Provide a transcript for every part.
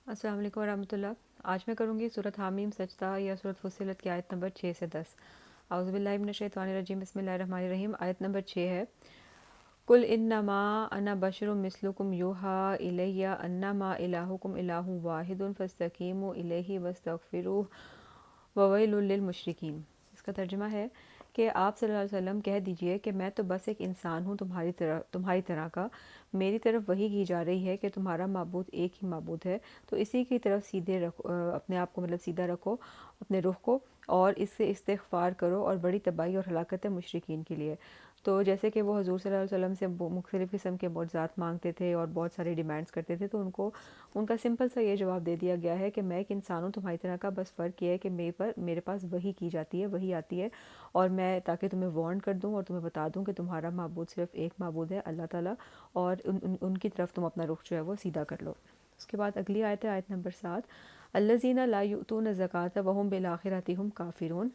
अस्सलाम वालेकुम वरहमतुल्लाह। आज मैं करूँगी सूरत हामीम सजदा या सूरत फुस्सिलत की आयत नंबर 6 से 10। औज़ुबिल्लाहि मिनश्शैतानिर्रजीम बिस्मिल्लाहिर्रहमानिर्रहीम। आयत नंबर 6 है, कुल इन्नमा अना बशरुम मिस्लुकुम यूहा इलैया अन्नमा इलाहुकुम इलाहुन वाहिदुन फस्तकीमु इलैहि वस्तगफिरूह ववैलुल लिल मुशरिकीन। इसका तर्जुमा है कि आप सल्लल्लाहु अलैहि वसल्लम कह दीजिए कि मैं तो बस एक इंसान हूँ तुम्हारी तरह का। मेरी तरफ वही की जा रही है कि तुम्हारा माबूद एक ही माबूद है, तो इसी की तरफ सीधे रखो, अपने आप को मतलब सीधा रखो, अपने रुख को, और इससे इस्तिग़फ़ार करो, और बड़ी तबाही और हलाकत है मुशरिकीन के लिए। तो जैसे कि वो हज़ूर सल्लल्लाहु अलैहि वसल्लम से मुख्तलिफ़ किस्म के मुआवज़ात मांगते थे और बहुत सारी डिमांड्स करते थे, तो उनको उनका सिंपल सा ये जवाब दे दिया गया है कि मैं एक इंसान हूँ तुम्हारी तरह का, बस फ़र्क ये है कि मेरे पास वही की जाती है, वही आती है, और मैं ताकि तुम्हें वार्न कर दूँ और तुम्हें बता दूँ कि तुम्हारा माबूद सिर्फ़ एक माबूद है, अल्लाह ताला, और उनकी तरफ तुम अपना रुख जो है वो सीधा कर लो। उसके बाद अगली आयत है, आयत नंबर 7, अल्लज़ीना ला युतून ज़कात वहुम बिल आखिरति हुम काफ़िरून।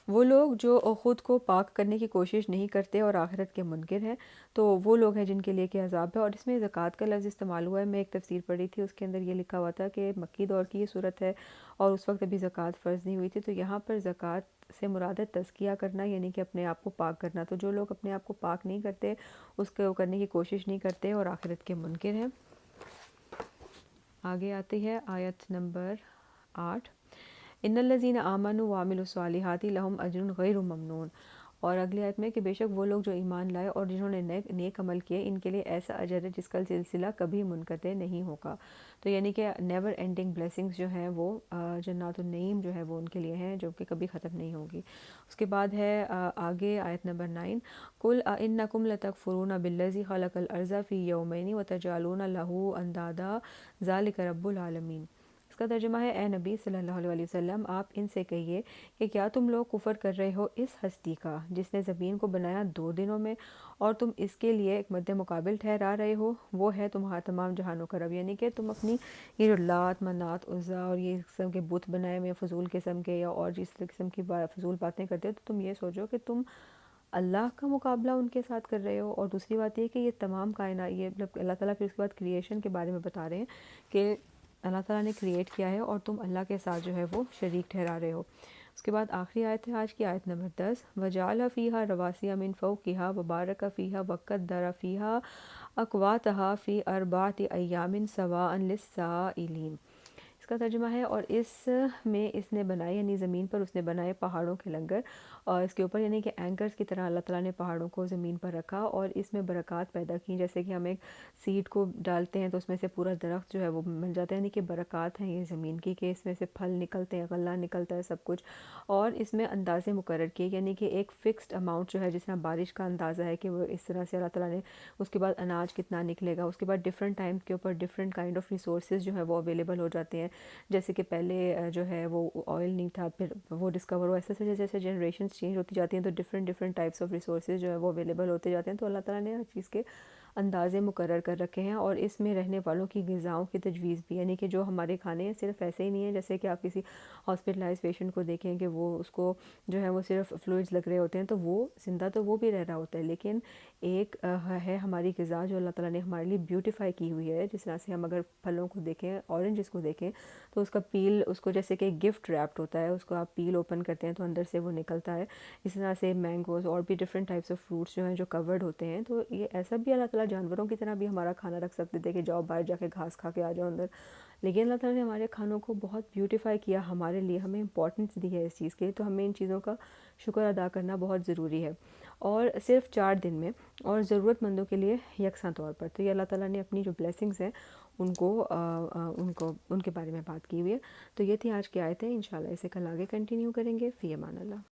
वो लोग जो ख़ुद को पाक करने की कोशिश नहीं करते और आखिरत के मुनकिर हैं, तो वो लोग हैं जिनके लिए कि अज़ाब है। और इसमें ज़कात का लफ्ज़ इस्तेमाल हुआ है। मैं एक तफ़सीर पढ़ी थी, उसके अंदर ये लिखा हुआ था कि मक्की दौर की ये सूरत है और उस वक्त अभी ज़कात फ़र्ज़ नहीं हुई थी। तो यहाँ पर ज़कात से मुराद है तज़किया करना, यानी कि अपने आप को पाक करना। तो जो लोग अपने आप को पाक नहीं करते, उसको करने की कोशिश नहीं करते और आखिरत के मुनकिर हैं। आगे आती है आयत नंबर 8, इन्नल्लज़ीना आमनु व अमिलुस्सालिहाति लहुम अज्रुन गैरु ममनून। और अगली आयत में कि बेशक वो लोग जो ईमान लाए और जिन्होंने नेक अमल किए, इनके लिए ऐसा अजर है जिसका सिलसिला कभी मुनक़ते नहीं होगा। तो यानी कि नेवर एंडिंग ब्लेसिंग्स जो हैं वो जन्नातुन नईम जो है वो उनके लिए हैं, जो कि कभी ख़त्म नहीं होगी। उसके बाद है आगे आयत नंबर 9, कुल इन्नकुम लतकफुरूना बिल्लज़ी खलक़ल अर्ज़ फ़ी यौमैनि व तजअलूना लहू अंदादा ज़ालिका रब्बुल आलमीन। इसका तर्जुमा है, ए नबी सल्लल्लाहु अलैहि वसल्लम, आप इनसे कहिए कि क्या तुम लोग कुफ़र कर रहे हो इस हस्ती का जिसने ज़मीन को बनाया 2 दिनों में, और तुम इसके लिए एक मद्दे मुकाबिल ठहरा रहे हो, वो है तुम्हारा तमाम जहानों का रब। यानी कि तुम अपनी ये जो लात मनात उज़्ज़ा और ये किस्म के बुत बनाए हुए फ़जूल किस्म के, या और जिस किस्म की फ़जूल बातें करते हो, तो तुम ये सोचो कि तुम अल्लाह का मुकाबला उनके साथ कर रहे हो। और दूसरी बात ये कि ये तमाम कायनात, ये मतलब अल्लाह ताला फिर उसके बाद क्रिएशन के बारे में बता रहे हैं कि अल्लाह ताला ने क्रिएट किया है और तुम अल्लाह के साथ जो है वो शरीक ठहरा रहे हो। उसके बाद आखिरी आयत है आज की, आयत नंबर 10, वजाला फ़ीहा रवासिया मिन फ़ौक़िहा वबारक फ़ीहा वक़द्दर फ़ीहा अक़वातहा फ़ी अर्बाति अय्यामिन सवाअन लिस्साइलीन। इसका तर्जुमा है, और इसमें इसने बनाए, यानी ज़मीन पर उसने बनाए पहाड़ों के लंगर, और इसके ऊपर यानी कि एंकर्स की तरह अल्लाह ताला ने पहाड़ों को ज़मीन पर रखा और इसमें बरक़ात पैदा की। जैसे कि हम एक सीड को डालते हैं तो उसमें से पूरा दरख्त जो है वो बन जाता है, यानी कि बरक़ात हैं ये ज़मीन की, कि इसमें से फल निकलते हैं, गल्ला निकलता है, सब कुछ। और इसमें अंदाज़े मुकर्रर किए, यानी कि एक फ़िक्स्ड अमाउंट जो है, जिस तरह बारिश का अंदाज़ा है कि वो इस तरह से अल्लाह ताला ने, उसके बाद अनाज कितना निकलेगा, उसके बाद डिफरेंट टाइम के ऊपर डिफरेंट काइंड ऑफ रिसोर्सेज जो है वो अवेलेबल हो जाते हैं। जैसे कि पहले जो है वो ऑयल नहीं था, फिर वो डिस्कवर हुआ। ऐसे जैसे जैसे जनरेशन चेंज होती जाती हैं तो different different types of resources जो है वो अवेलेबल होते जाते हैं। तो अल्लाह ताला ने हर चीज़ के अंदाज़े मुकर्रर कर रखे हैं, और इसमें रहने वालों की ग़िज़ाओं की तजवीज़ भी, यानी कि जो हमारे खाने हैं सिर्फ ऐसे ही नहीं है जैसे कि आप किसी हॉस्पिटलाइज पेशेंट को देखें कि वो उसको जो है वो सिर्फ फ्लूइड्स लग रहे होते हैं, तो वो ज़िंदा तो वो भी रह रहा होता है, लेकिन एक है हमारी ग़िज़ा जो अल्लाह ताला ने हमारे लिए ब्यूटीफाई की हुई है। जिस तरह से हम अगर फलों को देखें, ऑरेंजेस को देखें, तो उसका पील, उसको जैसे कि गिफ्ट रैप्ड होता है, उसको आप पील ओपन करते हैं तो अंदर से वो निकलता है। इस तरह से मैंगोज़ और भी डिफरेंट टाइप्स ऑफ फ्रूट्स जो हैं जो कवर्ड होते हैं, तो ये ऐसा भी अल्लाह ताला जानवरों की तरह भी हमारा खाना रख सकते थे कि जाओ बाहर जाके घास खा के आ जाओ अंदर। लेकिन अल्लाह ताला ने हमारे खानों को बहुत ब्यूटीफाई किया हमारे लिए, हमें इंपॉर्टेंस दी है इस चीज़ के, तो हमें इन चीज़ों का शुक्र अदा करना बहुत ज़रूरी है, और सिर्फ 4 दिन में, और ज़रूरतमंदों के लिए यकसा तौर पर। तो ये अल्लाह ताला ने अपनी जो ब्लेसिंग्स हैं उनको उनके बारे में बात की हुई है। तो ये थी आज की आयतें। इंशाल्लाह इसे कल आगे कंटिन्यू करेंगे। फ़ी अमान अल्लाह।